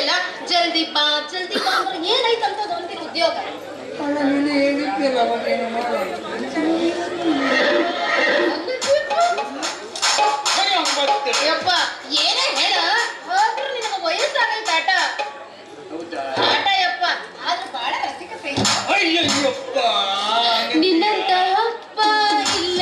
ಅಲ್ಲ ಜಲ್ದಿ ಬಾ ಅಂದ್ರೆ ಏನಾಯ್ತಂತದ್ದು ಅಂತೀನಿ ಉದ್ಯೋಗ. ನೀನು ಹೇಳಿದ್ದಿಲ್ಲ ಯಪ್ಪ ಏನೇ ಹೇಳ ಆದ್ರೂ ನಿನಗೆ ವಯಸ್ಸಾಗೈತೆ ಆಟ ಯಪ್ಪ ಆದ್ರೂ ಬಹಳ ರಸಿಕತೆ. ನಿನ್ನಂತ ಅಪ್ಪ ಇಲ್ಲ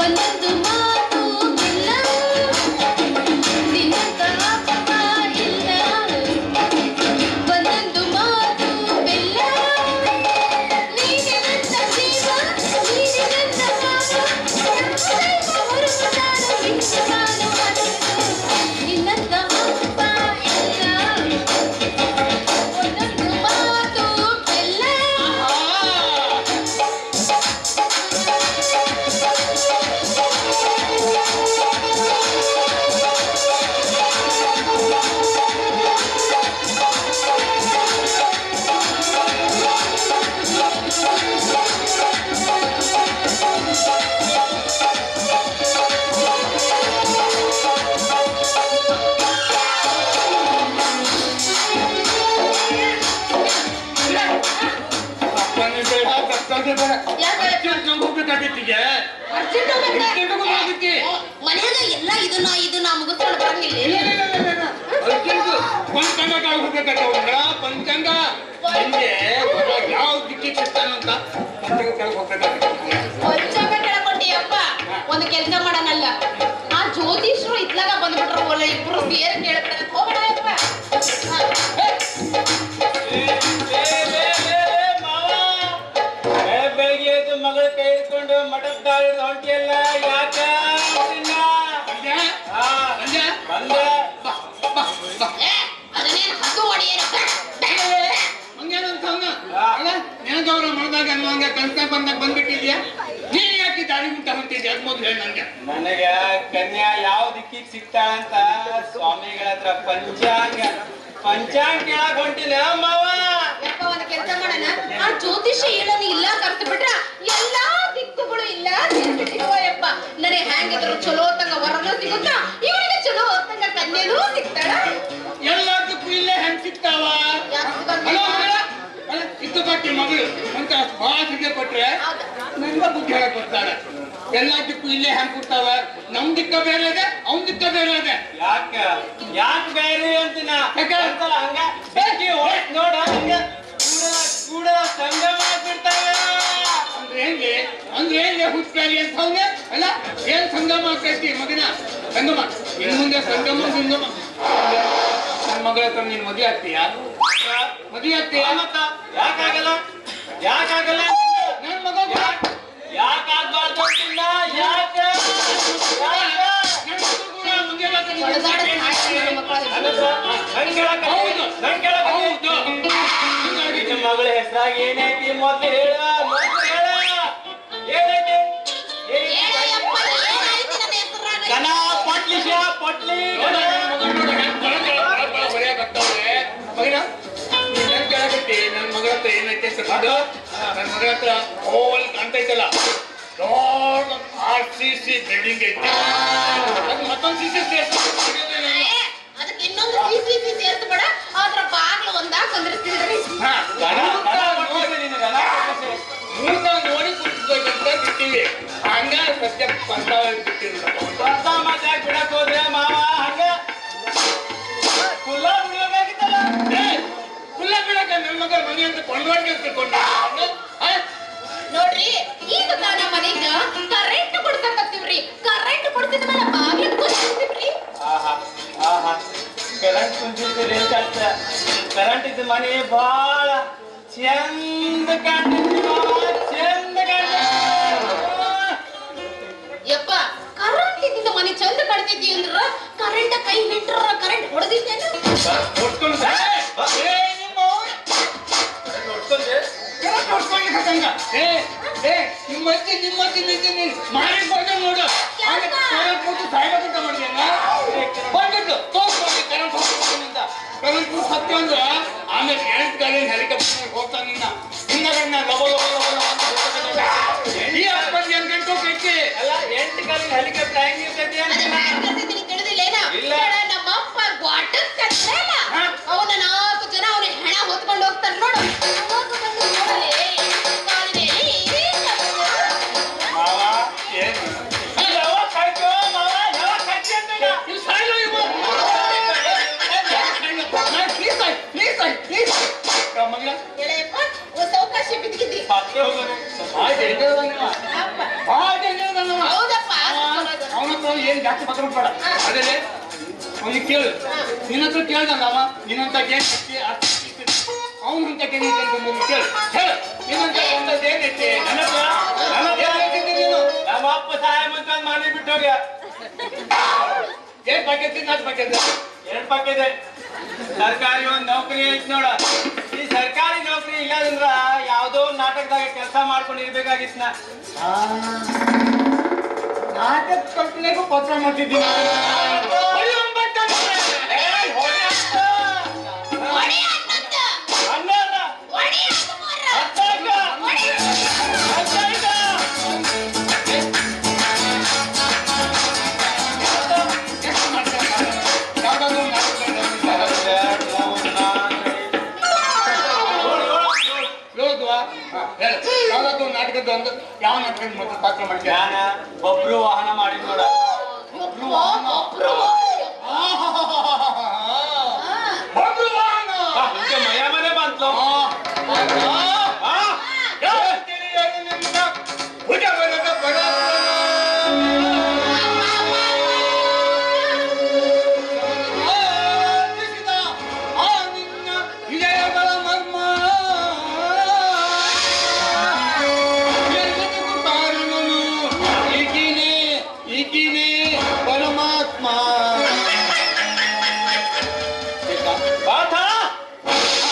ಒಂದೊಂದು ಮಾತು ಇಲ್ಲ, ನಿನ್ನಂತ ಅಪ್ಪ ಇಲ್ಲ ಒಂದೊಂದು ಮಾತು ಬೆಲ್ಲ, ನೀನೆ ನನ್ನ ಜೀವ ನೀನೆ ನನ್ನ ನಿನ್ನಂತ ಅಪ್ಪ ಇಲ್ಲ ಒಂದೊಂದು ಮಾತು ಬೆಲ್ಲ. ಮನೆಯಾಗ ಎಲ್ಲ ಇದನ್ನ ಮುಗಿಸ್ಕೊಂಡು ಬರಂಗಿಲ್ಲ. ಪಂಚಾಂಗ ಯಾವ ದಿಕ್ಕಿಗೆ ಸಿಗ್ತಾನಂತ ಪಂಚಾಂಗ ಕೇಳ್ಕೊಂಡಿಯಪ್ಪ. ಒಂದು ಕೆಲಸ ಮಾಡೋಣಲ್ಲ, ಆ ಜ್ಯೋತಿಷ್ರು ಇತ್ಲಾಗ ಬಂದ್ಬಿಟ್ರು ಒಳ್ಳೆ ಇಬ್ರು ಸೇರಿ ಕೇಳ್ತಾರೆ. ಹೋಗೋಣ ಯಪ್ಪ. ಬೆಳಿಗ್ಗೆ ಎದ್ದು ಮಗಳ ಕೈ ಹಿಡ್ಕೊಂಡು ಮಠದ ದಾರಿ ಹೊಂಟಿಯಲ್ಲ ಯಾಕ ಅದನ್ನೇನು ಹದ್ದು ಮಾಡಿ ಏನಪ್ಪ ನೆನಗೌರ ಮಾಡಿದಾಗ ಅನ್ನುವಂಗ ಕನ್ಸ ಬಂದಾಗ ಬಂದ್ಬಿಟ್ಟಿದ್ಯಾ. ನೀನ್ ಯಾಕೆ ದಾರಿ ಮುಟ್ಟ ಹೊಂಟಿದ್ಯಾ ಅದ್ ಮೊದ್ಲು ಹೇಳಿ ನಂಗೆ. ನನಗ ಕನ್ಯಾ ಯಾವ ದಿಕ್ಕಿಗೆ ಸಿಗ್ತಾಳಂತ ಸ್ವಾಮಿಗಳ ಹತ್ರ ಪಂಚಾಂಗ ಕೇಳಕ್ ಹೊಂಟಿನ ಮಾವ. ಯಪ್ಪ ಒಂದು ಕೆಲಸ ಮಾಡೋಣ, ಆ ಜ್ಯೋತಿಷ್ಯ ಹೇಳೋನು ಇಲ್ಲ ಕರ್ತು ಬಿಟ್ರ ಎಲ್ಲಾ ದಿಕ್ಕುಗಳು ಇಲ್ಲ ಯಪ್ಪ. ನನಗೆ ಹೆಂಗಿದ್ರು ಚಲೋ ಹೊತ್ತಂಗ ವರನೂ ಸಿಗುತ್ತಾ, ಇವನಿಗೆ ಚಲೋ ಹೊತ್ತಂಗ ಕನ್ಯೆನೂ ಸಿಗ್ತಾಳ. ಎಲ್ಲದಕ್ಕೂ ಇಲ್ಲೇ ಹೆಂಗ್ ಸಿಗ್ತಾವ? ಇತ್ತು ಪಟ್ಟಿ ಮಗಳು ಅಂತ ಭಾಷೆಗೆ ಕೊಟ್ರೆ ನಂಗ ಬುದ್ಧಿ ಹೇಳಕ್ ಕೊಡ್ತಾಳೆ. ಎಲ್ಲದಕ್ಕೂ ಇಲ್ಲೇ ಹೆಂಗ್ ಕೊಡ್ತಾವ? ನಮ್ ದಿಕ್ಕ ಬೇರೆ ಇದೆ, ಅವ್ನ ದಿಕ್ಕ ಬೇರೆ ಇದೆ. ಯಾಕ ಬೇರೆ ಅಂತಿನ ಹಂಗ ನೋಡ ಕೂಡ ಸಂಗಮ ಆಗ್ಬಿಡ್ತಾವೆ. ಅಂದ್ರೆ ಹೆಂಗೆ ಹುಚ್ಚಾರಿ ಅಂತ ಅವ್ನೆ ಅಲ್ಲ ಏನ್ ಸಂಗಮ ಆಗ್ತೈತಿ ಮಗನ? ಸಂಗಮ ಇನ್ ಮುಂದೆ ಸಂಗಮ ನನ್ನ ಮಗಳ ಹತ್ರ ನೀನ್ ಮದುವೆ ಆಗ್ತೀಯಾ? ಯಾಕಾಗಲ್ಲ ನನ್ ಮಗ ಯಾಕಾಗ್ಬಾರ್ದು ಯಾಕ ಮಗಳ ಹೆಸರಾಗಿ ಏನೈತಿ ಮೊದ್ಲು ಹೇಳ ಏನೈತಿ? ಕನ ಪಟ್ಲಿ ಪಟ್ಲಿ ಮಗನ ನೀನ್ ಕೇಳಕತ್ತಿ ನನ್ ಮಗಳ ಹತ್ರ ಏನೈತೆ ನನ್ ಮಗಳ ಹತ್ರ ಓಲ್ ಕಾಣ್ತೈತಲ್ಲ ದೊಡ್ಡ RCC ಬಿಲ್ಡಿಂಗ್ ಐತಿ. ಅದು ಮತ್ತೊಂದು CC ಅದಕ್ಕೆ ಇನ್ನೊಂದು CCC ಸೇರಿಸ್ಬೇಡ, ಅದ್ರ ಬಾಗ್ಲು ಒಂದಾಗ ಕುಂದ್ರಿಸ್ತಿದ್ರಿ. ನೋಡಿ ಕುಡಿಸ್ಬೇಕಂತ ಬಿಟ್ಟಿವಿ. ಹಂಗ ಸತ್ಯ ಪಂಚಾವ ಬಿಟ್ಟಿಲ್ಲ. ಬಿಡಕ್ ಹೋದ್ರೆ ಮಾವ ಹಂಗ ಕುಲ್ಲ ಬಿಡಬೇಕಾಗಿತ್ತಲ್ಲ. ಕುಲ್ಲ ಬಿಡಕ ನನ್ನ ಮಗ ಮನೆ ಅಂತ ಕೊಂಡ್ವಾಡ್ಗೆ ತಿಳ್ಕೊಂಡ ನೋಡ್ರಿ, ಈಗ ತಾನ ಮನೆಗ ಕರೆಂಟ್ ಕೊಡ್ಸಕತ್ತೀವ್ರಿ. ಕರೆಂಟ್ ಕೊಡ್ತಿದ ಮೇಲೆ ಬಾಗ್ಲು ಕುಂದ್ರಿಸ್ತೀವ್ರಿ. ಕರೆಂಟ್ ಕುಂತಿರ್ತೀರಿ ಅಂತ ಕರೆಂಟ್ ಇದ್ದ ಮನೆ ಬಾಳ ಚಂದ ಚಂದ ಯಪ್ಪ, ಕರೆಂಟ್ ಇದ್ದಿದ್ದ ಮನೆ ಚಂದ ಕಾಣ್ತಿದ್ದಿ ಅಂದ್ರ ಕರೆಂಟ್ ಕೈ ಹಿಟ್ರ ಕರೆಂಟ್ ಹೊಡೆದಿದ್ದೇನು? ನಿಮ್ಮತ್ತಿ ಮಾಡಿ ಬಂದು ನೋಡು ಸಾಯ್ಬೇಕಂತ ಮಾಡಿದ್ಯಲ್ಲ ಬಂದ್ಬಿಟ್ಟು ತೋರ್ಸ್ಕೊಂಡು ಕರೆಂಟ್ ಹೋಗ್ಬೇಕಂತ ಕರೆಂಟ್ ಸತ್ಯ ಅಂದ್ರ ಆಮೇಲೆ 8 ಗಾಡಿ ಹೆಲಿಕಾಪ್ಟರ್ ಹೋಗ್ತಾನ ನಿನ್ನ ಹಿಂದಗಣ್ಣ ಲಬೋ ಈ ಅಪ್ಪಲ್ಲಿ 8 ಗಂಟೆ ಹೋಗ್ತೈತಿ ಅಲ್ಲ 8 ಗಾಡಿ ಹೆಲಿಕಾಪ್ಟರ್ ಹೆಂಗಿರ್ತೈತಿ ತಿಳಿದಿಲ್ಲ. ಇಲ್ಲ ನಮ್ಮಪ್ಪ ಗ್ವಾಟಕ್ ಕಟ್ರೆ ನೋಡು ಅವಾಗ ಬಂದು ನೋಡಲೇ ಕಾಲಿನಲ್ಲಿ ಮಾವ ಏನು ಯಾವಾಗ ಕಾಯ್ತು ಮಾವ ಯಾವಾಗ ಕಾಯ್ತಿ ಅಂತ ಈಗ? ನೀವು ಸಾಯ್ಲೋ ಇವು ಪ್ಲೀಸ್ ಮಗಳ ಎಳೆಯಪ್ಪ ಒಂದು ಅವಕಾಶ ಬಿದ್ದಿದ್ದಿ ಮತ್ತೆ ಹೋಗೋದು. ಭಾಳ ಡೇಂಜರ್ ಅಪ್ಪ ಭಾಳ ಡೇಂಜರ್ ಹೌದಪ್ಪ ಅವನ ಹತ್ರ ಏನು ಜಾಸ್ತಿ ಮಾತಾಡ್ಬೇಡ ಅದೇ ಅವನಿಗೆ ಕೇಳು ನಿನ್ನ ಹತ್ರ ಕೇಳ್ದಂಗ ಅವ ನಿನ್ನಂತ ಗೇಮ್ ಅವನಂತ ಗೇಮ್ ಕೇಳು ಹೇಳು ನಿನ್ನಂತ ಒಂದದ್ದು ಏನೈತಿ ನನ್ನ ಹತ್ರ ನೀನು ನಮ್ಮ ಅಪ್ಪ ಸಹಾಯ ಅಂತ ಮಾಡಿ ಬಿಟ್ಟು ಹೋಗ್ಯ. ಏನ್ ಪಾಕೆಟ್ ನಾಲ್ಕು ಪಾಕೆಟ್ 2 ಪಕ್ಕ ಇದೆ. ಸರ್ಕಾರಿ ಒಂದ್ ನೌಕರಿ ಐತಿ ನೋಡ. ಈ ಸರ್ಕಾರಿ ನೌಕರಿ ಇಲ್ಲದಂದ್ರ ಯಾವ್ದೋ ಒಂದ್ ನಾಟಕದಾಗ ಕೆಲಸ ಮಾಡ್ಕೊಂಡು ಇರ್ಬೇಕಾಗಿತ್ ನಾ. ನಾಟಕ ಕಲ್ಪನೆಗೂ ಪತ್ರ ಮಾಡ್ತಿದ್ದೀನಿ ಅಣ್ಣ ಅಲ್ಲ. ಅರ್ಥ ಆಯ್ತಾ? ಅರ್ಥ ಆಯ್ತಾ? ಯಾವ್ದಾದ್ರು ಹೇಳುದ್ವಾ ಹೇಳು ಯಾವ್ದಾದ್ರು ನಾಟಕದ್ದು ಒಂದು ಯಾವ ನಾಟಕದ ಮೊದಲು ಪಾತ್ರ ಮಾಡ್ತೀಯ ಜ್ಞಾನ ಒಬ್ರು ವಾಹನ ಮಾಡಿ ನೋಡ. ಒಬ್ರು ವಾಹನ ಹಿಂಗೆ ಮಯ ಮನೆ ಬಂತು. ಪರಮಾತ್ಮ ಪಾಠ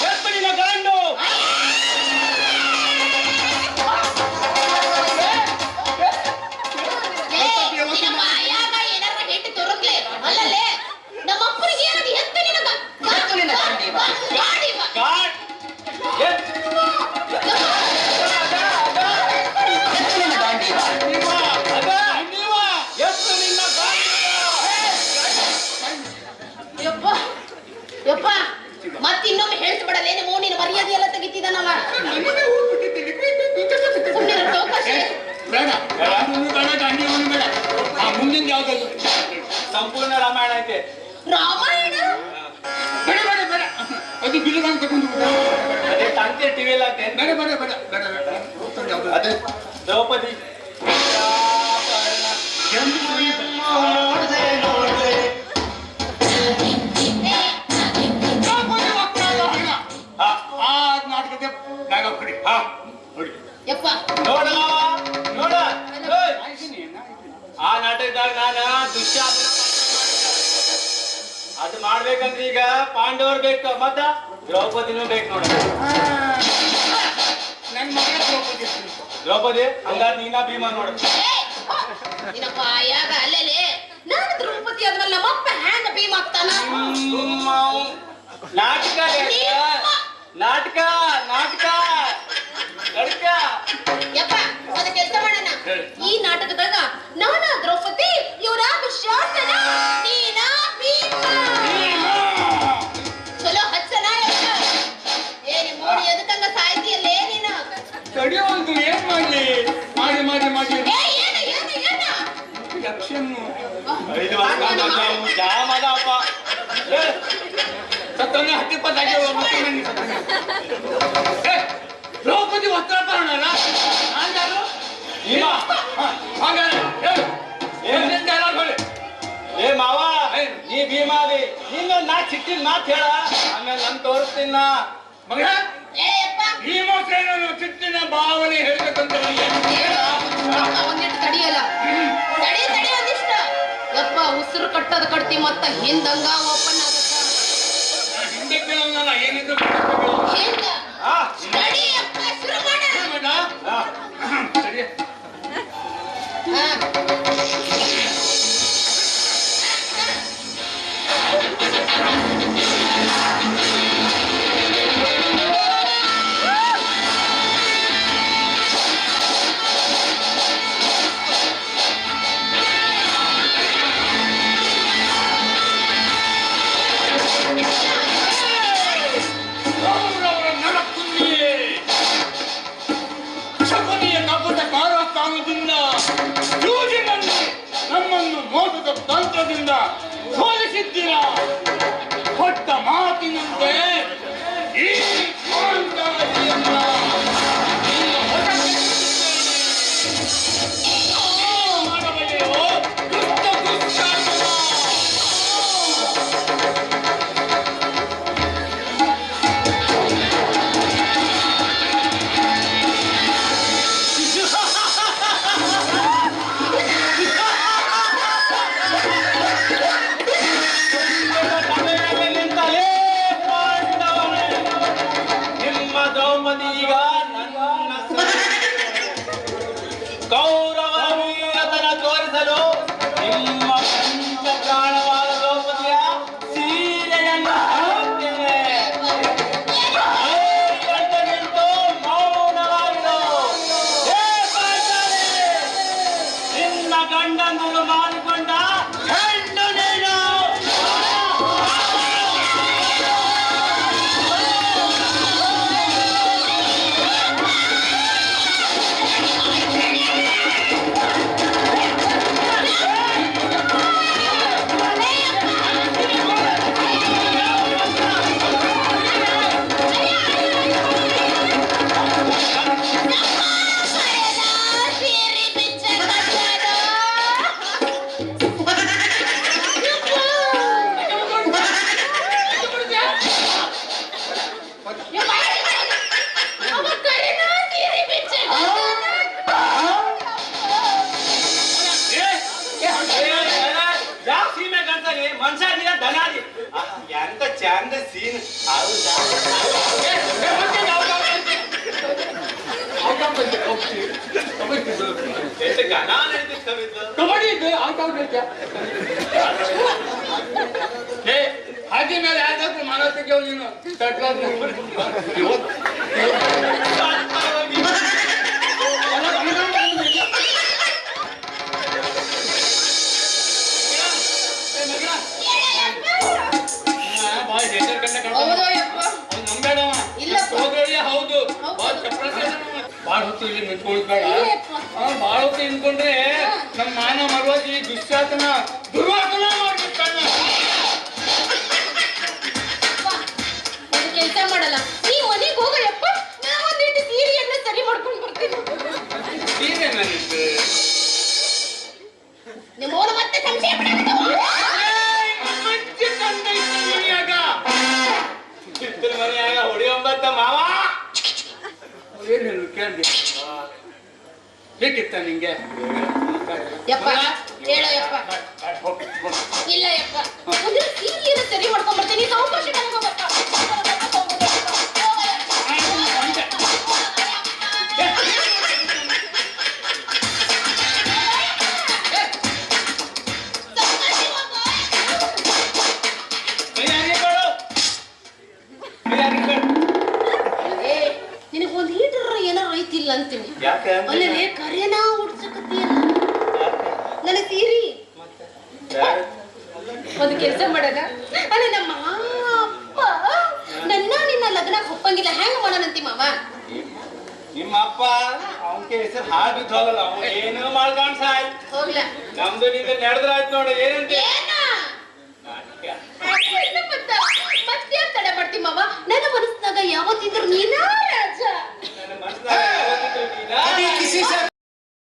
ಎತ್ತಲಿನ ಗಂಡು. ಬಾಯಾಗ ಏನಾರ ಹೆಟ್ಟು ತೊರಗ್ಲೆ ಅಲ್ಲಲ್ಲೇ ನಮ್ಮ ಅಪ್ಪನಿಗೆ ಏನದು ಎತ್ತು ನಿನಗ ಗಾಡಿವ ಗಾಡ್ ಎತ್ತು ನಿನ್ನ ಯಪ್ಪ ಯಪ್ಪ ಮತ್ತಿನ್ನೊಮ್ಮೆ ಹೇಳ್ಸ್ಬಿಡಲೇ ನೀವು ನಿನ್ನ ಮರ್ಯಾದೆ ಎಲ್ಲ ತೆಗಿತಿದ್ದಾನಲ್ಲ ಸುಮ್ಮನೆ ಅವಕಾಶ ಬೇಡ ಬೇಡ ಗಾಂಧಿ ಅವನು ಬೇಡ ಮುಂದಿನ ಯಾವ್ದು ಸಂಪೂರ್ಣ ರಾಮಾಯಣ ಐತೆ. ರಾಮಾಯಣ ಬೇಡ ಬೇಡ ಬೇಡ ಅದು ಬಿಲ್ಲು ತಗೊಂಡು ಅದೇ ತಂತೆ ಟಿವಿಯಲ್ಲಿ ಐತೆ. ಬೇಡ ಬೇಡ ಬೇಡ ಬೇಡ ಬೇಡ ಯಾವ್ದು ಅದೇ ದ್ರೌಪದಿ ಆ ನಾಟಕದ ಬ್ಯಾಗ ಹೊಡಿ ಹಾ ಹೊಡಿ ಯಪ್ಪ ನೋಡ ನೋಡ ಏಯ್! ಆ ನಾಟಕದಾಗ ನಾನ ದುಶ್ಯಾಸನ ಅದು ಮಾಡ್ಬೇಕಂದ್ರೆ ಈಗ ಪಾಂಡವರು ಬೇಕು ಮತ್ತ ದ್ರೌಪದಿನೂ ಬೇಕು ನೋಡ. ನನ್ನ ಮಗ ದ್ರೌಪದಿ ದ್ರೌಪದಿ ಹಂಗಾರ ನೀನ ಭೀಮ ನೋಡ. ನಿನ್ನ ಬಾಯಾಗ ಅಲ್ಲಲೇ ನಾನು ದ್ರೌಪದಿ ಆದ್ಮೇಲೆ ನಮ್ಮಪ್ಪ ಹ್ಯಾಂಗ ಭೀಮ್ ಆಗ್ತಾನ ನಾಟಕ ನಾಟಕ ನಾಟಕ ನಡಕ ಯಪ್ಪ ಅದ ಕೆಲಸ ಮಾಡೋಣ ಈ ನಾಟಕದಾಗ ನಾನ ದ್ರೌಪದಿ ಇವರ ದುಶ್ಯಾಸನ ನೀನ ಭೀಮ ಚಲೋ ಹಚ್ಚನ ಯಪ್ಪ ಏನಿ ಮೋಡಿ ಎದಕ್ಕಂಗ ಸಾಯ್ತಿಯಲ್ಲೇ ನೀನು ತಡಿಯೋದು ಏನ್ ಮಾಡ್ಲಿ ಮಾಡಿ ಮಾಡಿ ಮಾಡಿ ಏನು ಏನು ಏನು ಯಕ್ಷನ್ನು 5 ವರ್ಷ ಜಾಮ ಅದಪ್ಪ. ಸತ್ತೊಂದು 10-20 ದ್ರೌಪದಿ ವಸ್ತ್ರಾಪರಣ ನಾನು ಭೀಮ ಹಾಗಾದ್ರೆ ಹೇಳು ಏನ್ ಡೈಲಾಗ್ ಹೇಳಿ ಏ ಮಾವ ನೀ ಭೀಮಾದಿ ನಿನ್ನ ನಾ ಚಿಟ್ಟಿನ ಮಾತು ಹೇಳ ಆಮೇಲೆ ನನ್ ತೋರಿಸ್ತೀನ ಮಗ ಏಯಪ್ಪ ಭೀಮಸೇನನು ಚಿಟ್ಟಿನ ಭಾವನೆ ಹೇಳ್ಬೇಕಂತ ಒಂದಿಟ್ಟು ತಡಿಯಲ್ಲ ತಡಿ ತಡಿ ಒಂದಿಷ್ಟು ಯಪ್ಪ ಉಸಿರು ಕಟ್ಟದ ಕಟ್ತಿ ಮತ್ತ ಹಿಂದಂಗ ಓಪನ್ ಆಗತ್ತ ಹಿಂದೆ ಕೇಳೋನಲ್ಲ ಏನಿದ್ರು ಹಿಂಗ ಆ ತಡಿ ಯಪ್ಪ ಶುರು ಮಾಡ ಸರಿ ಹಾ ಅವರ ನರಕ ಅಂತರದಿಂದ ಸೋಲಿಸಿದ್ದೀರಾ. ಕೊಟ್ಟ ಮಾತಿನಂತೆ ಈ ಕಾಂತಾರಿಯನ್ನ ನಿಮ್ಮ ಹೊರಗೆ ಮಾಡಬಲ್ಲೆಯೋ ದುಷ್ಟ ದುಶ್ಯಾಸನ. ನಿಮ್ಮ ದ್ರೌಪದಿ ಈಗ ನನ್ನ ಕೌರವ ವೀರತನ ತೋರಿಸಲು ನಿಮ್ಮ ಪಂಚ ಪ್ರಾಣವಾದ ದ್ರೌಪದಿಯ ಸೀರೆಯನ್ನು ಹಾಕುತ್ತೇನೆ. ನಿಂತು ಮೌನವಾಗಿರು. ಹೇ ಪಾಂಚಾಲಿ, ನಿನ್ನ ಗಂಡನನ್ನು ಮಾಡಿಕೊಂಡ ಹೆಣ್ಣು ನೀನು. ಮನ್ಸಾದಿನ ಧನಾದಿ ಎಂತ ಚಂದ ಸೀನ್. ಎಷ್ಟು ಗಣ ನಡೀತಿತ್ತು ಕಬಡ್ಡಿ ಇದೆ ಹಾಗೆ ಮೇಲೆ ಯಾವ್ದಾದ್ರು ಮಾನವತೆಗೆ ನೀನು ಹೌದೋ ಯಪ್ಪ? ಹೌದು ಬಾಳ ಹೊತ್ತು ಇಲ್ಲಿ ನಿಂತ್ಕೊಳ್ಬೇಡ. ಬಾಳ ಹೊತ್ತು ನಿಂತ್ಕೊಂಡ್ರೆ ನಮ್ಮ ಮಾನ ಮರವಾಗಿ ದುಶ್ಯಾಸನ ದುರ್ವಾಸನ ಮಾಡ್ಬಿಡ್ತಾನೆ. ಕೆಲಸ ಮಾಡಲ್ಲ, ನೀ ಮನೆಗೆ ಹೋಗಯ್ಯಪ್ಪ. ನಾ ಒಂದಿಟ್ಟು ಸೀರೆಯನ್ನ ಸರಿ ಮಾಡ್ಕೊಂಡು ಬರ್ತೀನಿ. ಸೀರೆ ನನಗೆ ನಿಮ್ಮೋನ ಮತ್ತೆ ಸಂಶಯ ಪಡಕತ್ತವ. ಮನೆಯಾಗ ಹೊಡಿಯೊಂಬತ್ತ ಮಾವ ಏನೇನು ಕೇಳಿ ಬೇಕಿತ್ತ ನಿಂಗೆ? ಯಪ್ಪ ಹೇಳೋ ಯಪ್ಪ. ಇಲ್ಲ ಯಪ್ಪ, ಒಂದು ಸೀರೆಯನ್ನ ಸರಿ ಮಾಡ್ಕೊಂಡ್ ಬರ್ತೀನಿ. ಅವಕಾಶ ನನಗೋಗಪ್ಪ. ನಿನಗೊಂದು ಲೀಟರ್ ಏನಾರು ಐತಿಲ್ಲ ಅಂತೀನಿ. ಅಲ್ಲೇ ಕರೆನ ಹುಡ್ಸಕತ್ತೀಯಲ್ಲ ನನಗೆ ಸೀರಿ. ಒಂದು ಕೆಲಸ ಮಾಡದ ಅಲ್ಲ, ನಮ್ಮ ಅಪ್ಪ ನನ್ನ ನಿನ್ನ ಲಗ್ನಕ್ಕೆ ಒಪ್ಪಂಗಿಲ್ಲ. ಹೆಂಗ ಮಾಡೋಣಂತಿ ಮಾವ? ನಿಮ್ಮ ಅಪ್ಪ ಅವನ್ಗೆ ಹೆಸರು ಹಾಳು ಬಿದ್ದು ಹೋಗಲ್ಲ. ಅವ ಏನೋ ಮಾಡ್ಕೊಂಡ್ ಸಾಯ್. ಹೋಗ್ಲ ನಮ್ದು ನಿಂದ ನಡೆದ್ರಾಯ್ತು ನೋಡು. ಏನಂತೆ?